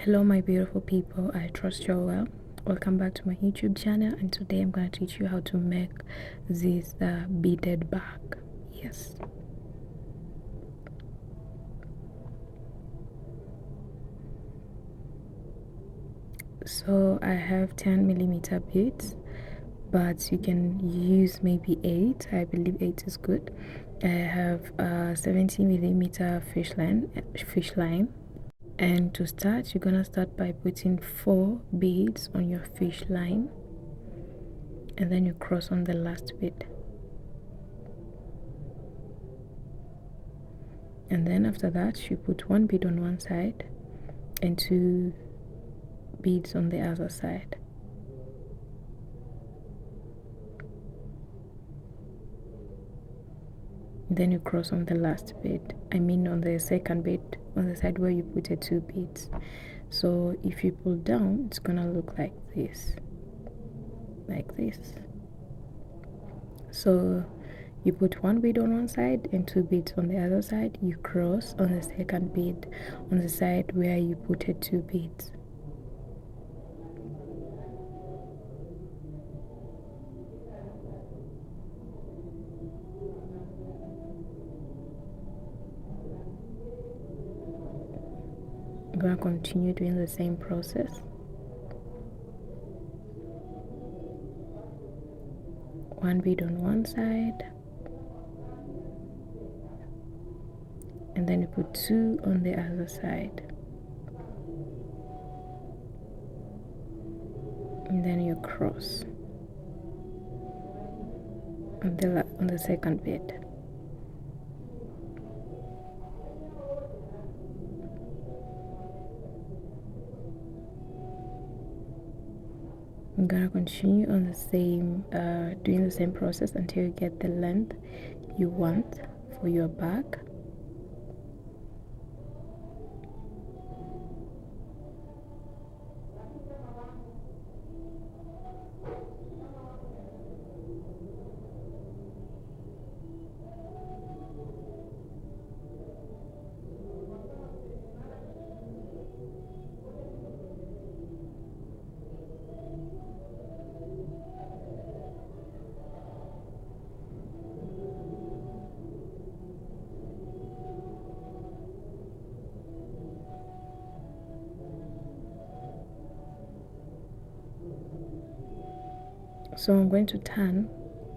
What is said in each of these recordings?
Hello my beautiful people, I trust you're well. Welcome back to my YouTube channel, and today I'm going to teach you how to make this beaded bag. Yes, so I have 10mm beads, but you can use maybe 8. I believe 8 is good. I have 70mm fish line. And to start, you're gonna start by putting 4 beads on your fish line, and then you cross on the last bead. And then after that, you put 1 bead on one side and 2 beads on the other side. Then you cross on the last bead, on the second bead, on the side where you put the 2 beads. So if you pull down, it's gonna look like this. So you put 1 bead on one side and 2 beads on the other side. You cross on the second bead on the side where you put the 2 beads. I'm gonna continue doing the same process. 1 bead on one side, and then you put 2 on the other side, and then you cross on the second bead. I'm gonna continue on the same doing the same process until you get the length you want for your bag. So I'm going to turn.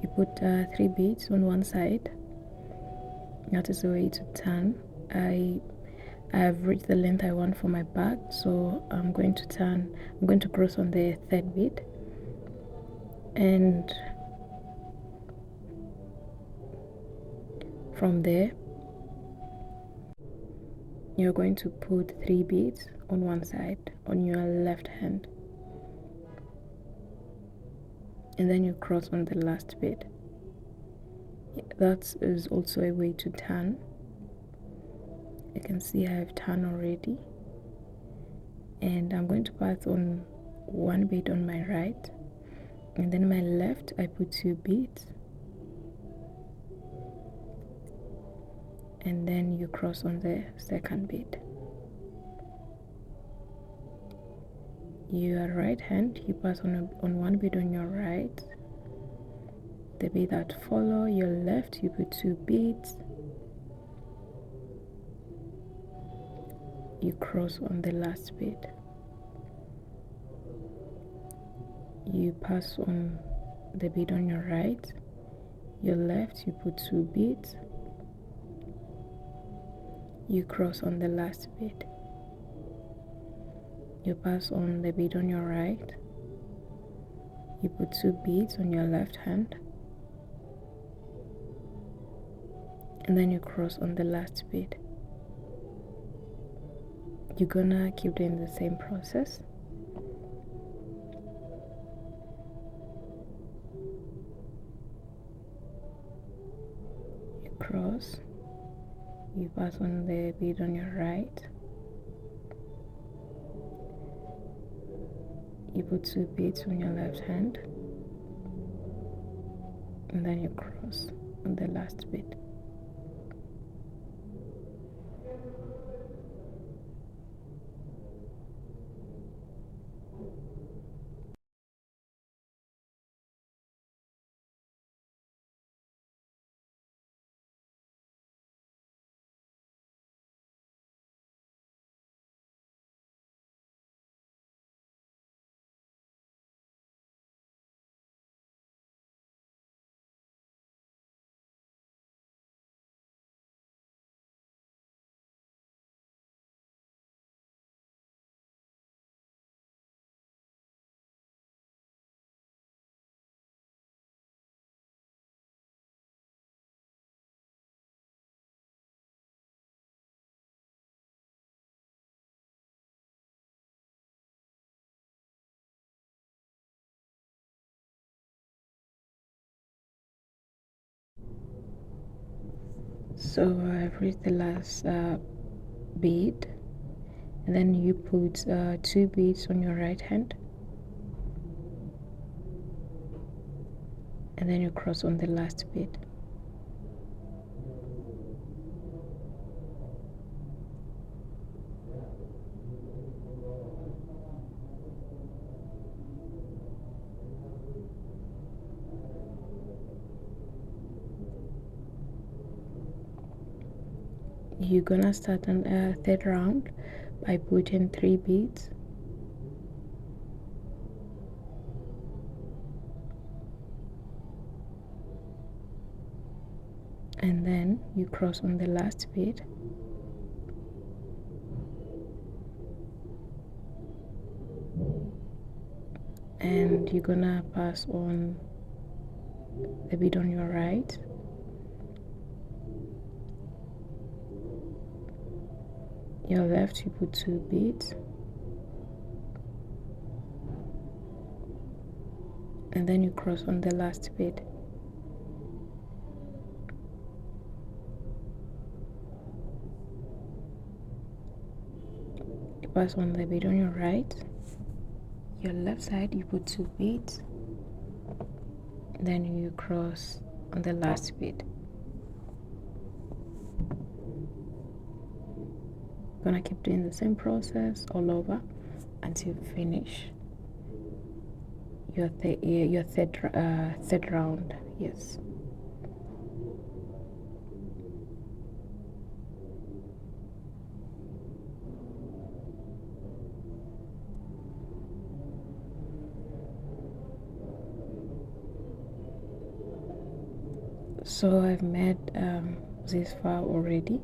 You put 3 beads on one side. That is the way to turn. I have reached the length I want for my bag, so I'm going to turn. I'm going to cross on the third bead, and from there you're going to put 3 beads on one side on your left hand, and then you cross on the last bead. That is also a way to turn. You can see I have turned already, and I'm going to pass on 1 bead on my right, and then my left I put 2 beads, and then you cross on the second bead. Your right hand, you pass on 1 bead on your right. The bead that follow your left, you put 2 beads, you cross on the last bead. You pass on the bead on your right, your left, you put 2 beads, you cross on the last bead. You pass on the bead on your right, you put 2 beads on your left hand, and then you cross on the last bead. You're gonna keep doing the same process. You cross, you pass on the bead on your right, you put 2 beads on your left hand, and then you cross on the last bead. So I've reached the last bead, and then you put 2 beads on your right hand, and then you cross on the last bead. You're gonna start on a third round by putting 3 beads, and then you cross on the last bead, and you're gonna pass on the bead on your right, your left you put 2 beads, and then you cross on the last bead. You pass on the bead on your right, your left side you put 2 beads, then you cross on the last bead. Gonna keep doing the same process all over until you finish your third round. Yes. So I've made this far already.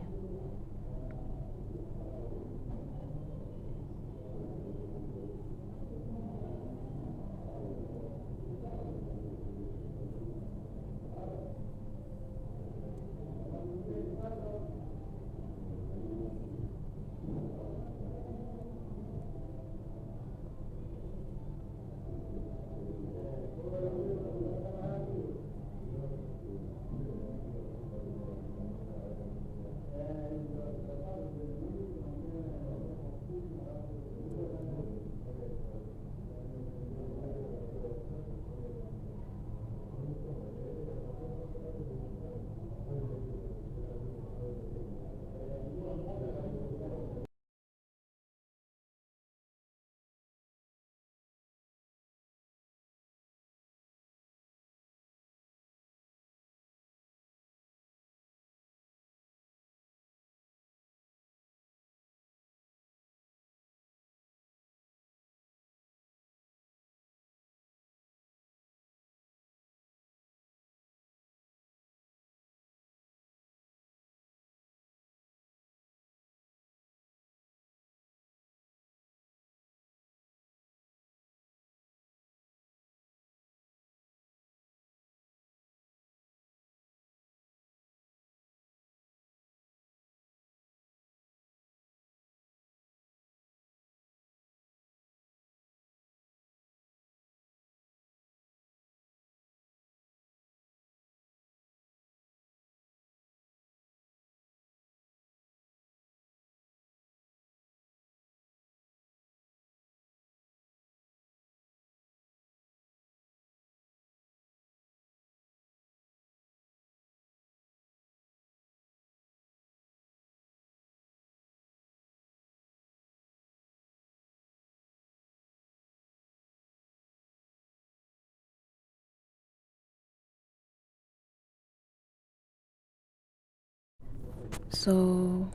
So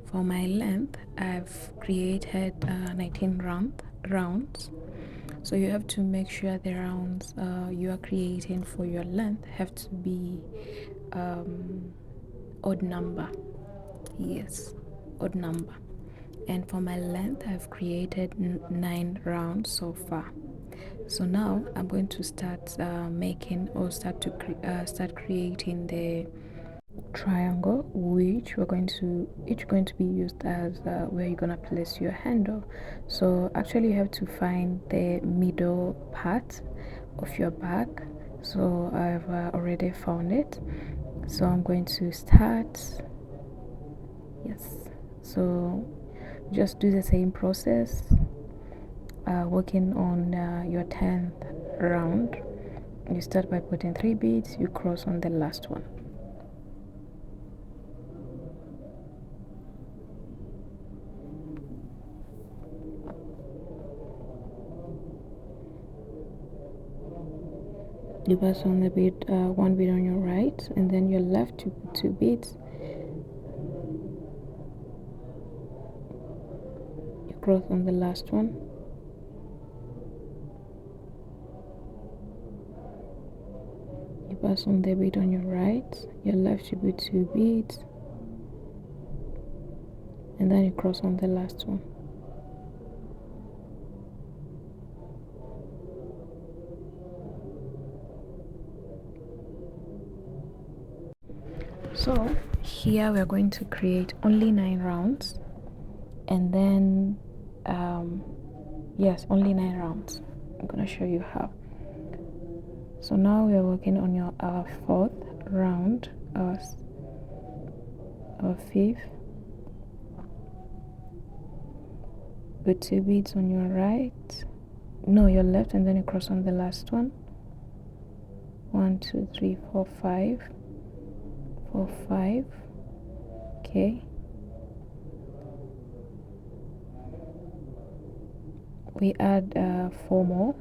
for my length, I've created 19 rounds. So you have to make sure the rounds you are creating for your length have to be odd number. Yes, odd number. And for my length, I've created 9 rounds so far. So now I'm going to start making or start creating the triangle, which we're going to each going to be used as where you're gonna place your handle. So actually you have to find the middle part of your bag. So I've already found it, so I'm going to start Yes, so just do the same process, working on your 10th round. You start by putting 3 beads, you cross on the last one. You pass on the bead, one bead on your right, and then your left you put 2 beads, you cross on the last one, you pass on the bead on your right, your left you put 2 beads, and then you cross on the last one. So here we are going to create only 9 rounds, and then yes, only 9 rounds. I'm gonna show you how. So now we are working on our 4th round, our 5th. Put 2 beads on your right, no, your left, and then you cross on the last one. 1 2 3 4 5, 4 5. Okay, we add 4 more.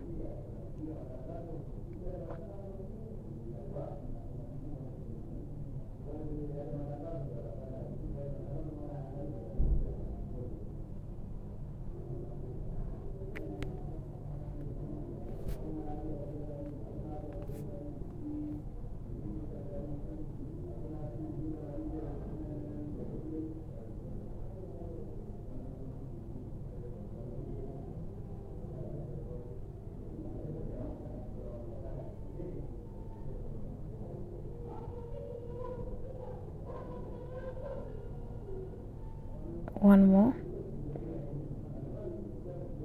One more.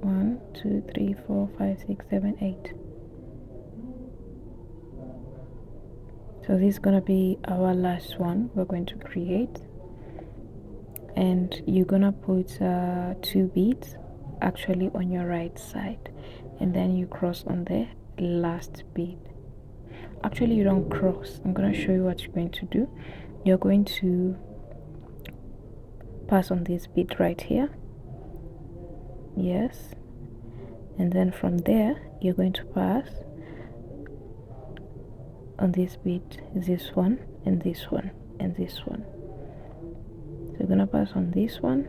1 2 3 4 5 6 7 8. So this is gonna be our last one we're going to create, and you're gonna put 2 beads actually on your right side, and then you cross on the last bead. Actually, you don't cross. I'm gonna show you what you're going to do. You're going to pass on this bead right here, yes, and then from there you're going to pass on this bead, this one and this one and this one. So you're gonna pass on this one,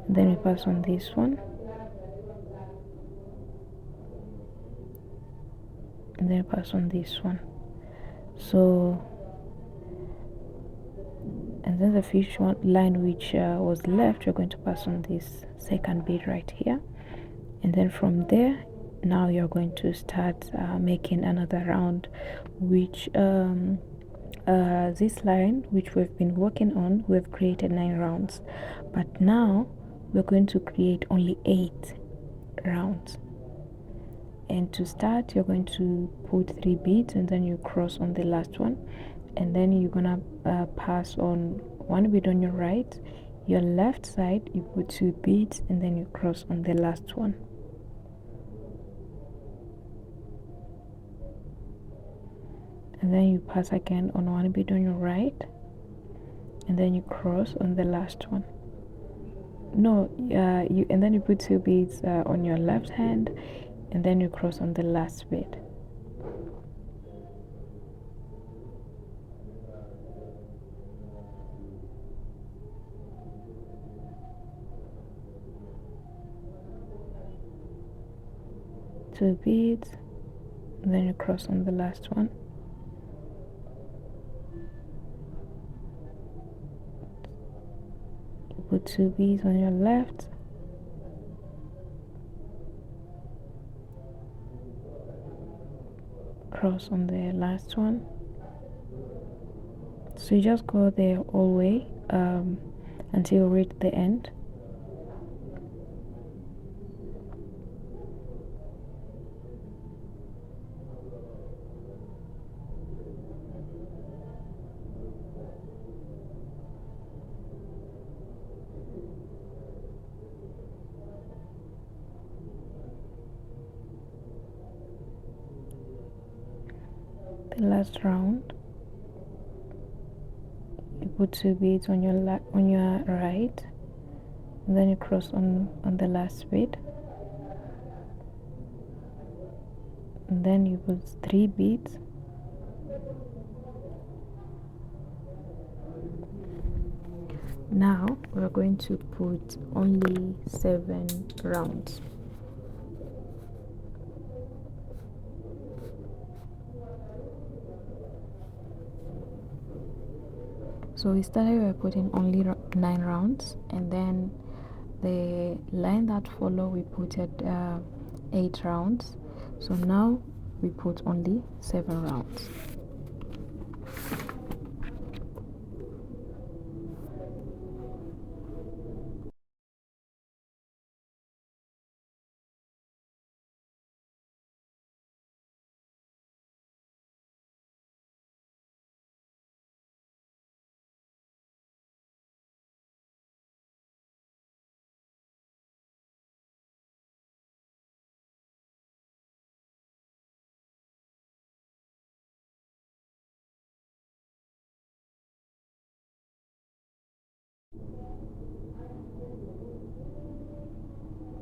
and then you pass on this one, and then pass on this one. So, and then the fish one line which was left, you're going to pass on this second bead right here, and then from there now you're going to start making another round, which this line which we've been working on, we've created 9 rounds, but now we're going to create only 8 rounds. And to start, you're going to put 3 beads, and then you cross on the last one, and then you're gonna pass on 1 bead on your right, your left side you put 2 beads, and then you cross on the last one. And then you pass again on 1 bead on your right, and then you cross on the last one. No, and then you put 2 beads on your left hand, and then you cross on the last bead. Two beads, and then you cross on the last one. You put 2 beads on your left, cross on the last one. So you just go there all the way until you reach the end. last round, you put 2 beads on your right, and then you cross on the last bead, and then you put 3 beads. Now we're going to put only 7 rounds. So we started by putting only 9 rounds, and then the line that follow we put at 8 rounds. So now we put only 7 rounds.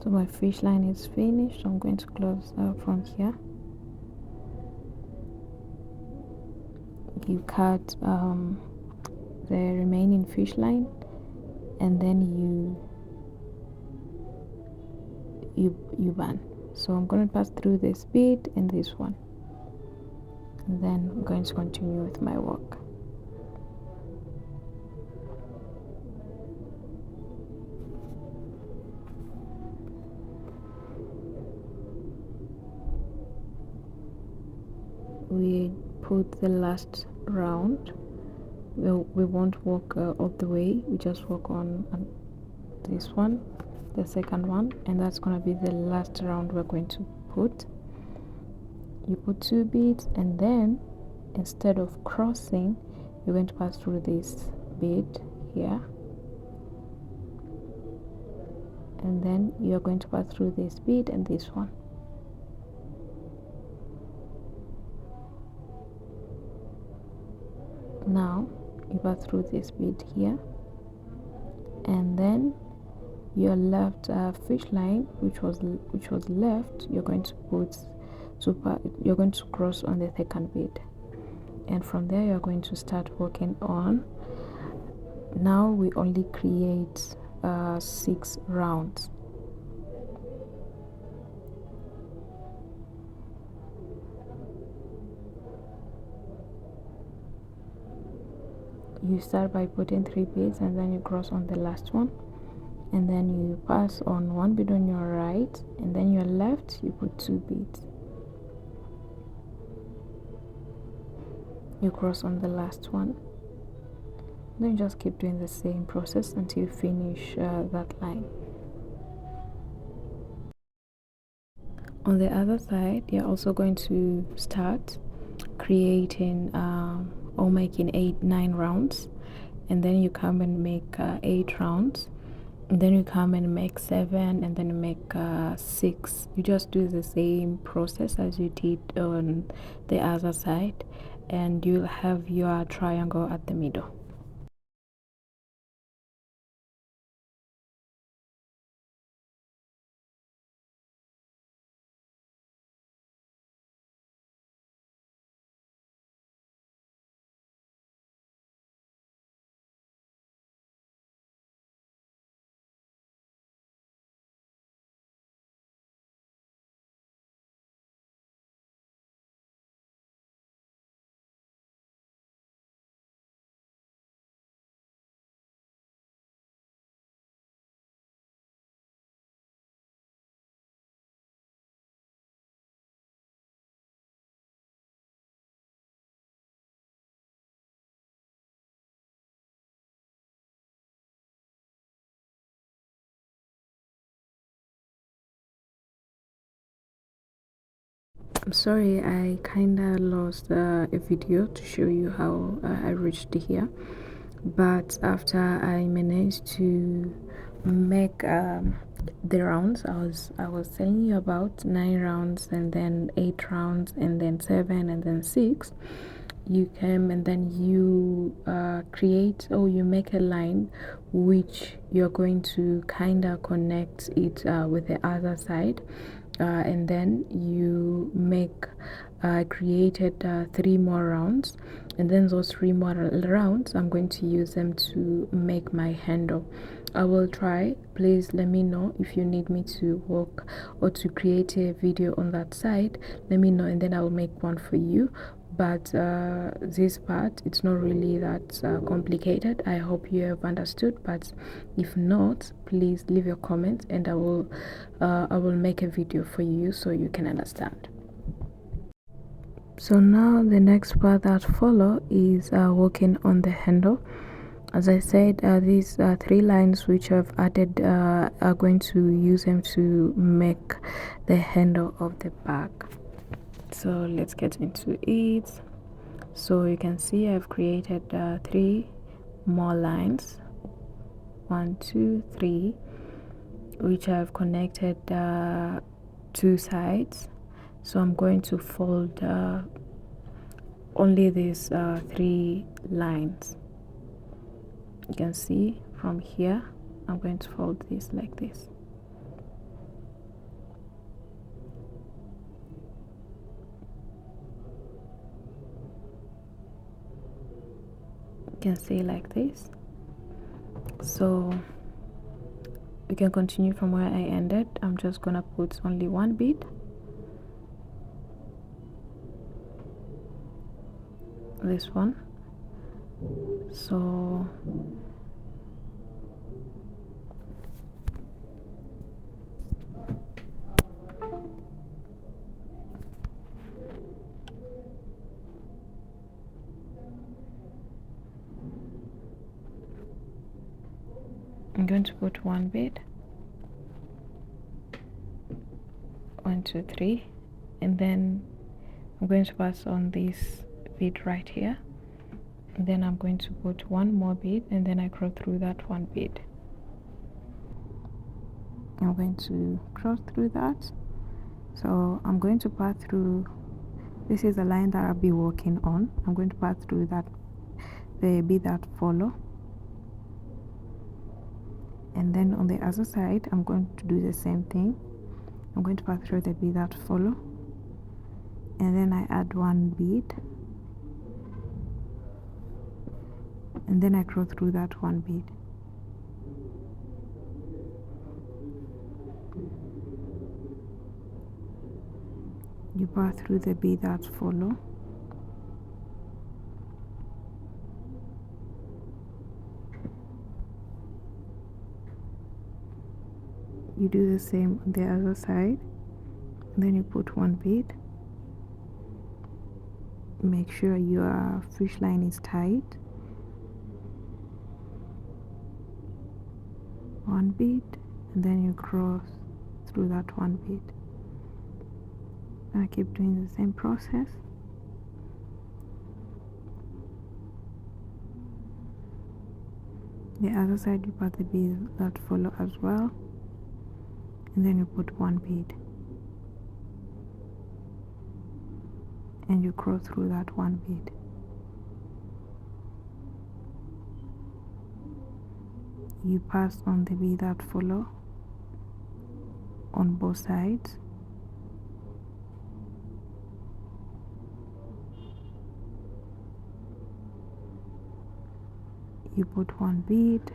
So my fish line is finished. I'm going to close from here. You cut the remaining fish line, and then you band. So I'm going to pass through this bead and this one, and then I'm going to continue with my work. We put the last round. We won't walk all the way, we just walk on this one, the second one, and that's going to be the last round we're going to put. You put 2 beads, and then instead of crossing, you're going to pass through this bead here, and then you're going to pass through this bead and this one. Now you pass through this bead here, and then your left fish line, which was left, you're going to put you're going to cross on the second bead, and from there you're going to start working on. Now we only create 6 rounds. You start by putting 3 beads, and then you cross on the last one, and then you pass on 1 bead on your right, and then your left you put 2 beads. You cross on the last one, then you just keep doing the same process until you finish that line. On the other side, you're also going to start creating or making 9 rounds, and then you come and make 8 rounds, and then you come and make 7, and then you make 6. You just do the same process as you did on the other side, and you'll have your triangle at the middle. I'm sorry, I kinda lost a video to show you how I reached here, but after I managed to make the rounds I was telling you about, 9 rounds and then 8 rounds and then 7 and then 6. You come and then you create, or you make a line which you're going to kind of connect it with the other side, and then you make created 3 more rounds, and then those 3 more rounds I'm going to use them to make my handle. I will try. Please let me know if you need me to work or to create a video on that side. Let me know and then I will make one for you. But this part, it's not really that complicated. I hope you have understood, but if not, please leave your comments and I will make a video for you so you can understand. So now the next part that follow is working on the handle. As I said, these 3 lines which I've added are going to use them to make the handle of the bag. So let's get into it. So you can see I've created 3 more lines, 1 2 3, which I've connected 2 sides. So I'm going to fold only these 3 lines. You can see from here I'm going to fold this like this. You can see like this. So we can continue from where I ended. I'm just gonna put only 1 bead, this one. So I'm going to put 1 bead, 1 2 3, and then I'm going to pass on this bead right here, and then I'm going to put 1 more bead, and then I cross through that 1 bead. I'm going to cross through that. So I'm going to pass through, this is the line that I'll be working on. I'm going to pass through that, the bead that follow, and then on the other side I'm going to do the same thing. I'm going to pass through the bead that follow, and then I add 1 bead, and then I cross through that 1 bead. You pass through the bead that follow, you do the same on the other side, and then you put 1 bead. Make sure your fish line is tight. 1 bead, and then you cross through that 1 bead. I keep doing the same process. The other side you put the bead that follow as well, and then you put 1 bead, and you cross through that 1 bead. You pass on the bead that follow on both sides. You put 1 bead,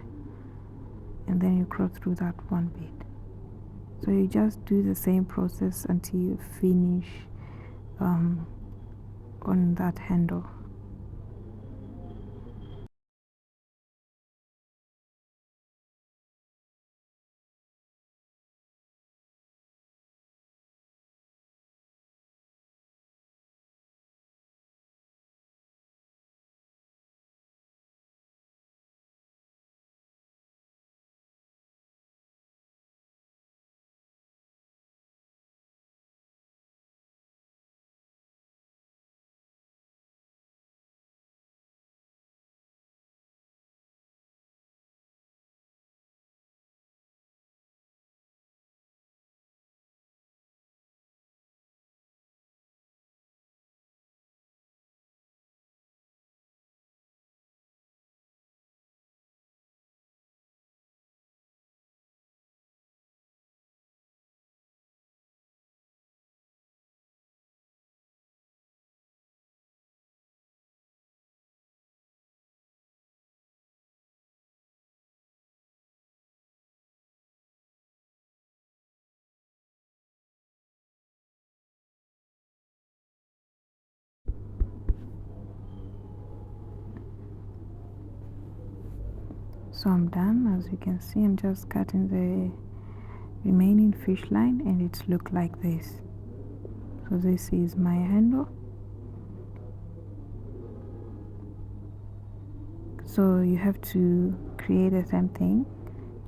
and then you cross through that 1 bead. So you just do the same process until you finish on that handle. So I'm done. As you can see, I'm just cutting the remaining fish line and it looks like this. So this is my handle. So you have to create the same thing,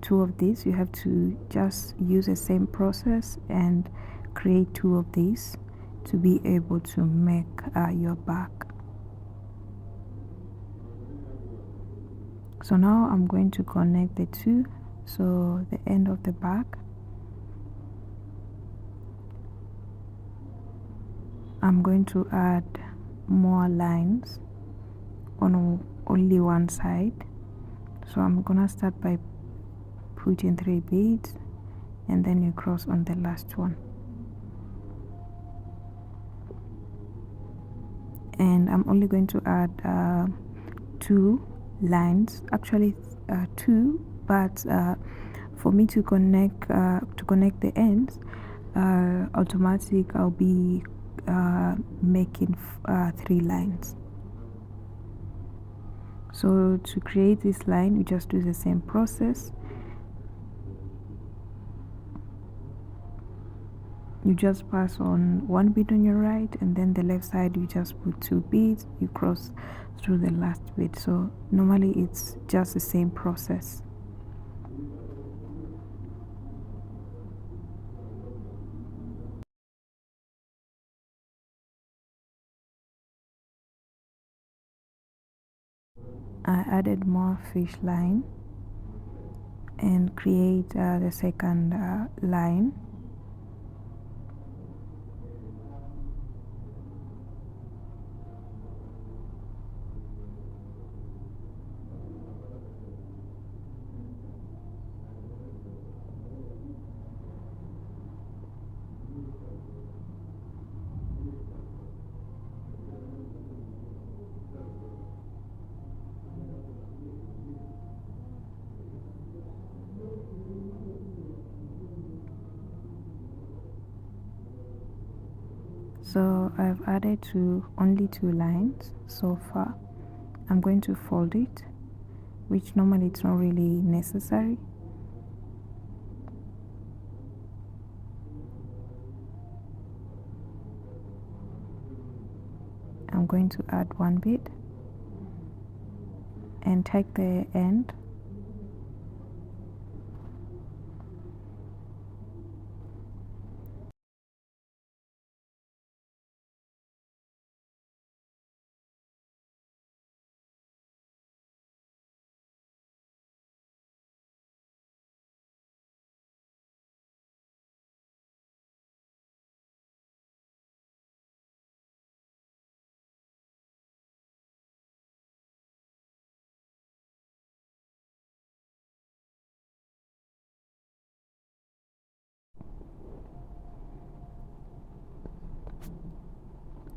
two of these. You have to just use the same process and create two of these to be able to make your bag. So now I'm going to connect the two, so the end of the bag, I'm going to add more lines on only one side. So I'm gonna start by putting 3 beads and then you cross on the last one, and I'm only going to add 2 lines, actually 2, but for me to connect the ends automatic, I'll be making 3 lines. So to create this line, you just do the same process. You just pass on 1 bead on your right, and then the left side you just put 2 beads, you cross through the last bead. So normally it's just the same process. I added more fish line and create the second line. So I've added only 2 lines so far. I'm going to fold it, which normally it's not really necessary. I'm going to add 1 bead and take the end,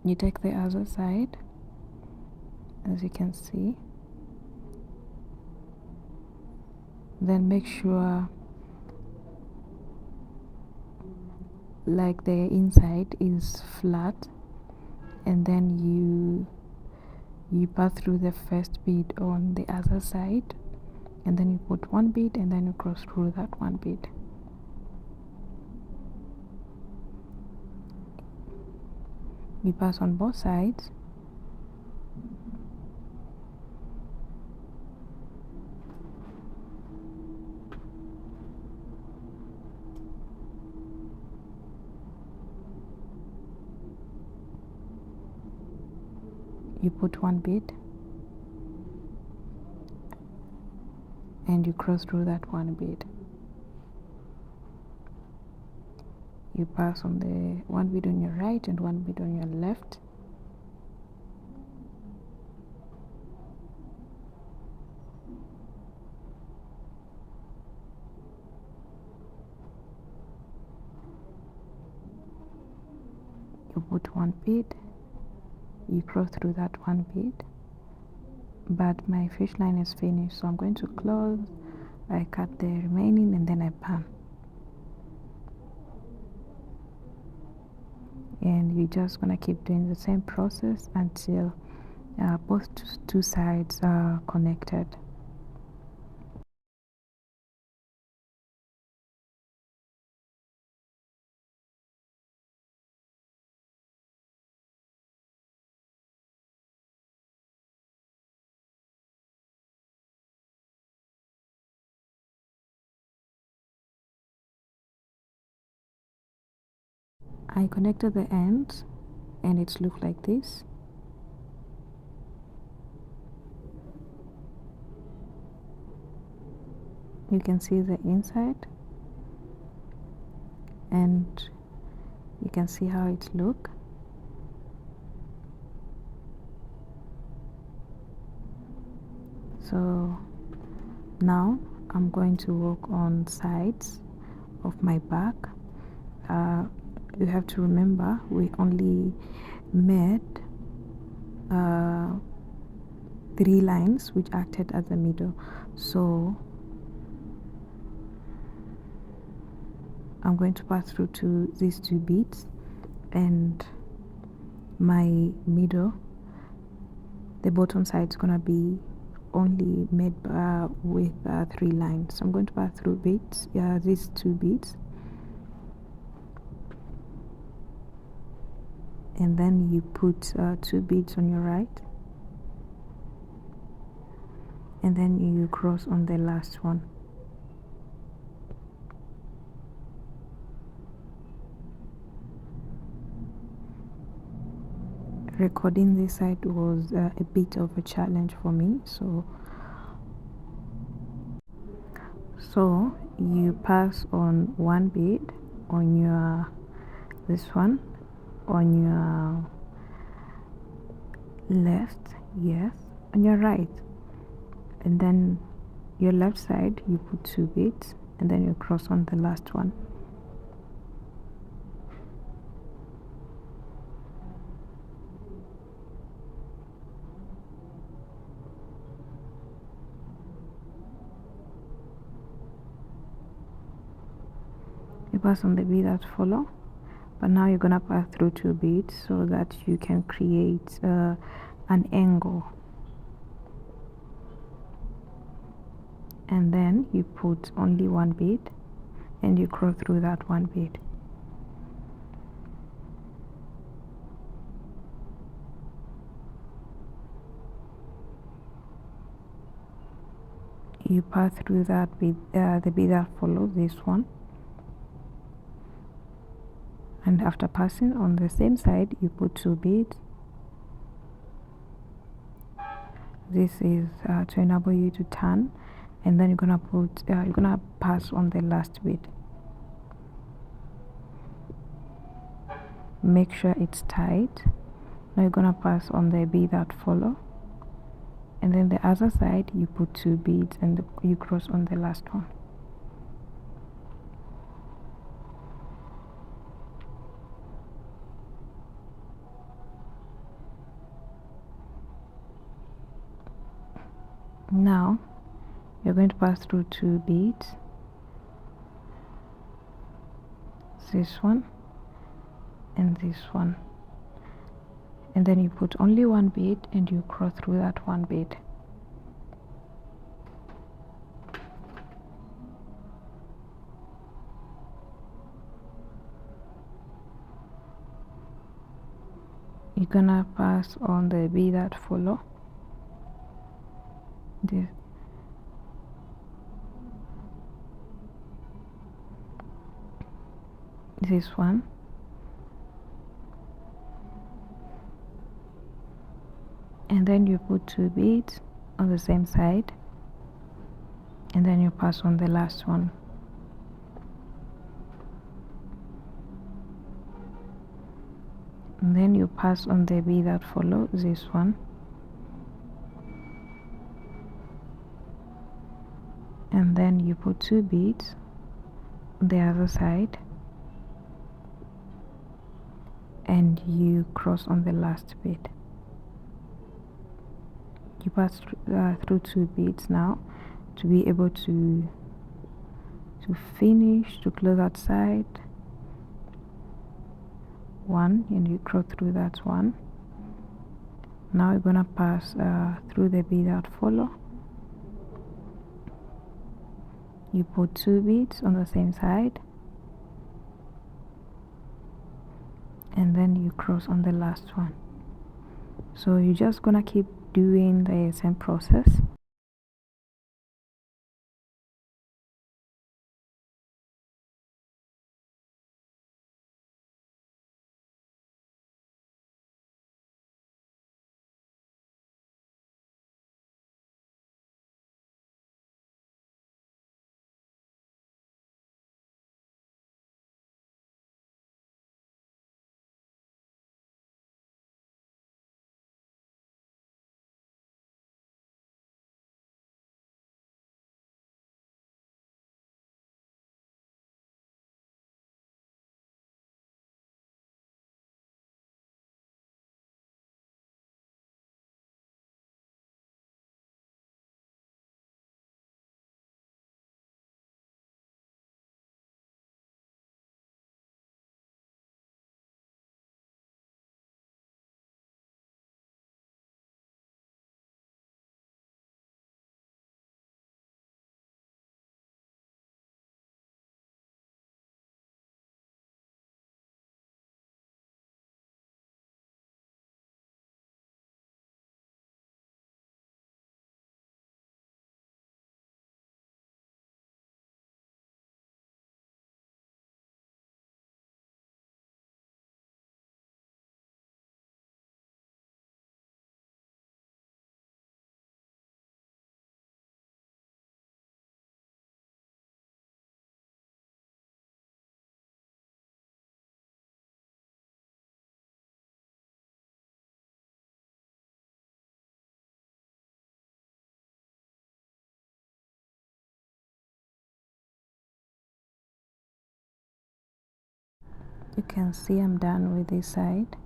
you take the other side, as you can see, then make sure like the inside is flat, and then you pass through the first bead on the other side, and then you put 1 bead and then you cross through that 1 bead. You pass on both sides, you put 1 bead and you cross through that 1 bead. You pass on the 1 bead on your right and 1 bead on your left. You put 1 bead, you cross through that 1 bead, but my fish line is finished, so I'm going to close. I cut the remaining and then I pan, and you're just gonna keep doing the same process until both two sides are connected. I connected the ends and it looked like this. You can see the inside and you can see how it looks. So now I'm going to work on sides of my back. You have to remember we only made 3 lines which acted as the middle, so I'm going to pass through to these 2 beads, and my middle, the bottom side is gonna be only made with 3 lines. So I'm going to pass through beads, these 2 beads, and then you put 2 beads on your right, and then you cross on the last one. Recording this side was a bit of a challenge for me, so you pass on 1 bead on your this one on your left, yes, on your right, and then your left side you put 2 beads and then you cross on the last one. You pass on the bead that follow, but now you're gonna pass through 2 beads so that you can create an angle, and then you put only 1 bead and you cross through that 1 bead. You pass through that bead, the bead that follows this one, and after passing on the same side you put 2 beads. This is to enable you to turn, and then you're gonna pass on the last bead. Make sure it's tight. Now you're gonna pass on the bead that follow, and then the other side you put 2 beads and you cross on the last one. Now you're going to pass through 2 beads, this one and this one, and then you put only 1 bead and you cross through that 1 bead. You're gonna pass on the bead that follow, this one, and then you put 2 beads on the same side, and then you pass on the last one. And then you pass on the bead that follow, this one, and then you put 2 beads on the other side and you cross on the last bead. You pass through 2 beads now to be able to finish, to close that side. 1, and you cross through that one. Now you're gonna pass through the bead that follow. You put 2 beads on the same side, and then you cross on the last one. So you're just gonna keep doing the same process. you can see I'm done with this side,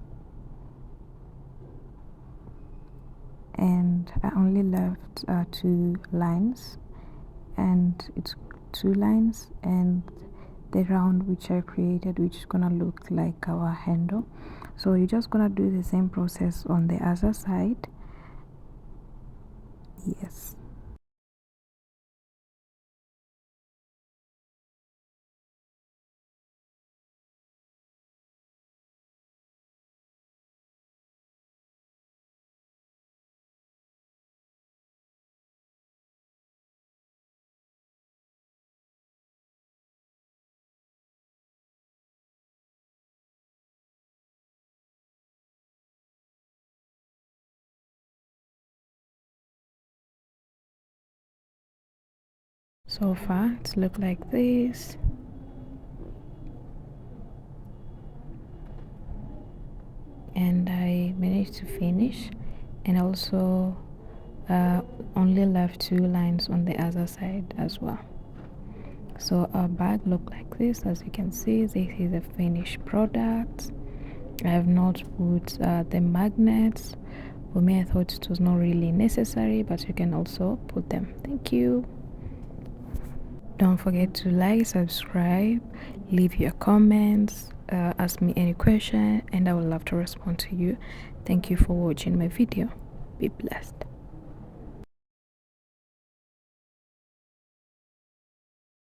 and I only left 2 lines, and it's 2 lines and the round which I created, which is gonna look like our handle. So you're just gonna do the same process on the other side. Yes. So far it's look like this. And I managed to finish, and also only left 2 lines on the other side as well. So our bag look like this. As you can see, this is a finished product. I have not put the magnets. For me, I thought it was not really necessary, but you can also put them. Thank you. Don't forget to like, subscribe, leave your comments, ask me any question, and I would love to respond to you. Thank you for watching my video. Be blessed.